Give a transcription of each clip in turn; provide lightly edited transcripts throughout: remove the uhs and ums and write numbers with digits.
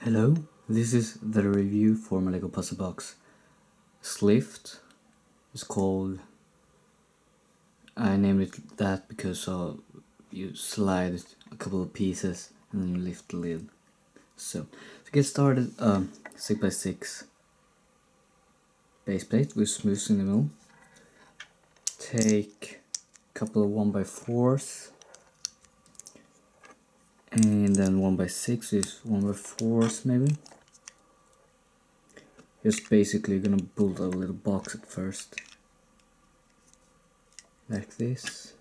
Hello, this is the review for my Lego puzzle box. Slift is called. I named it that because you slide a couple of pieces and then you lift the lid. So to get started, 6x6 base plate with smooths in the middle. Take a couple of 1x4s and then 1x6 with 1x4s maybe. Just basically gonna build a little box at first, like this,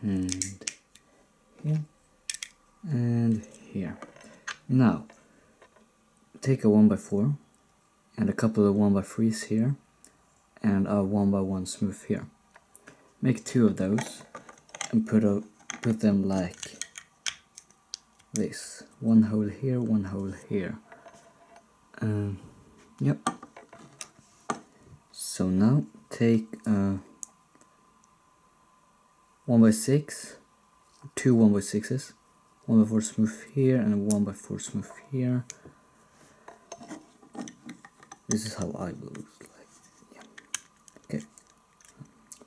and here, and here. Now, take a 1x4 and a couple of 1x3s here, and a 1x1 smooth here. Make two of those and put them like this. One hole here, one hole here. Yep. So now take 1x6, two 1x6s, 1x4 smooth here and a 1x4 smooth here. This is how I will look like. Yeah. Okay.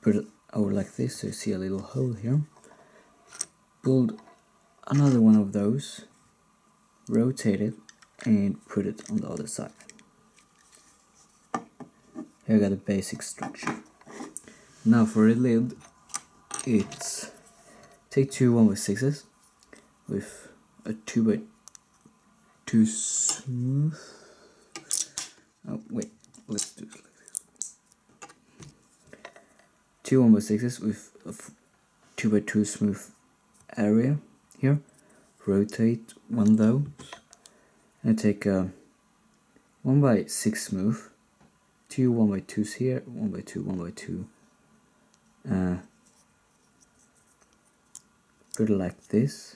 Put it over like this so you see a little hole here. Build another one of those, rotate it, and put it on the other side. Here I got a basic structure. Now for a lid, it's take two 1x6s with a 2x2 smooth. Oh wait, let's do it like this. Two 1x6s with a 2x2 smooth area here. Rotate one of those and take a 1x6 smooth. Two 1x2s here, 1x2, 1x2. Put it like this.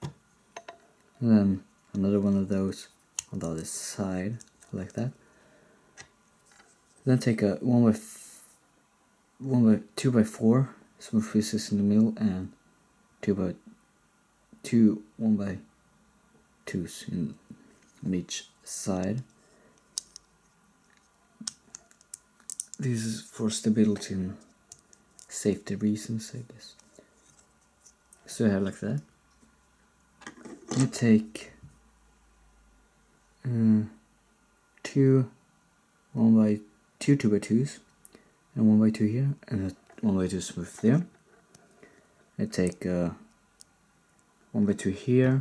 And then another one of those on the other side, like that. Then take a 2x4 smooth pieces in the middle and 2x2 1x2s on each side. This is for stability and safety reasons, I guess. So you have like that. You take two 2x2s and 1x2 here and a 1x2 smooth there. I take 1x2 here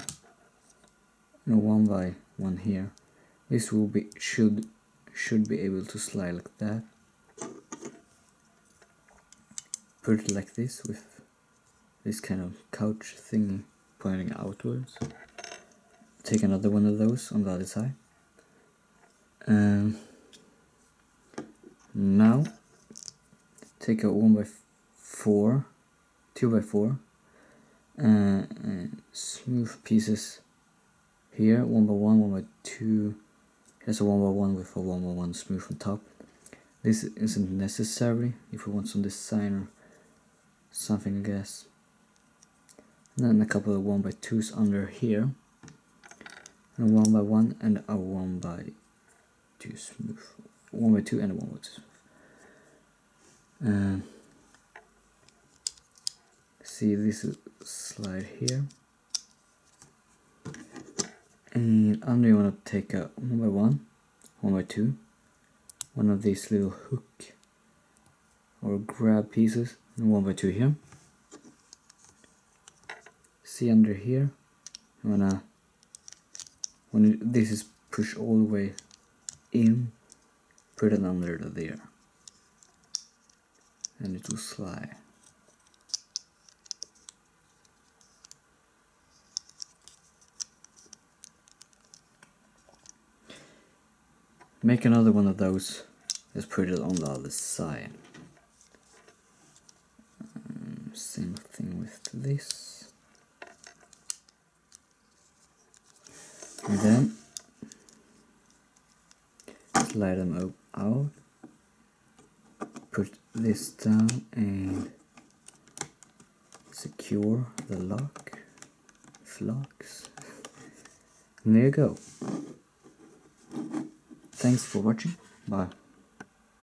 and a 1x1 here. This will be should be able to slide like that. Put it like this with this kind of couch thingy pointing outwards. Take another one of those on the other side. Now take a 1x4, 2x4, and smooth pieces here. 1x1, 1x2. Here's a 1x1 with a 1x1 smooth on top. This isn't necessary if we want some design or something, I guess. And then a couple of 1x2s under here, and a 1x1 and a 1x2 smooth, 1x2 and a 1x2 smooth. See, this is slide here, and under you want to take a 1x1, 1x2, one of these little hook or grab pieces, and 1x2 here. See under here, when this is pushed all the way in, put it under there, and it will slide. Make another one of those. Let's put it on the other side. Same thing with this. And then slide them out. Put this down and secure the lock. Locks. And there you go. Thanks for watching. Bye.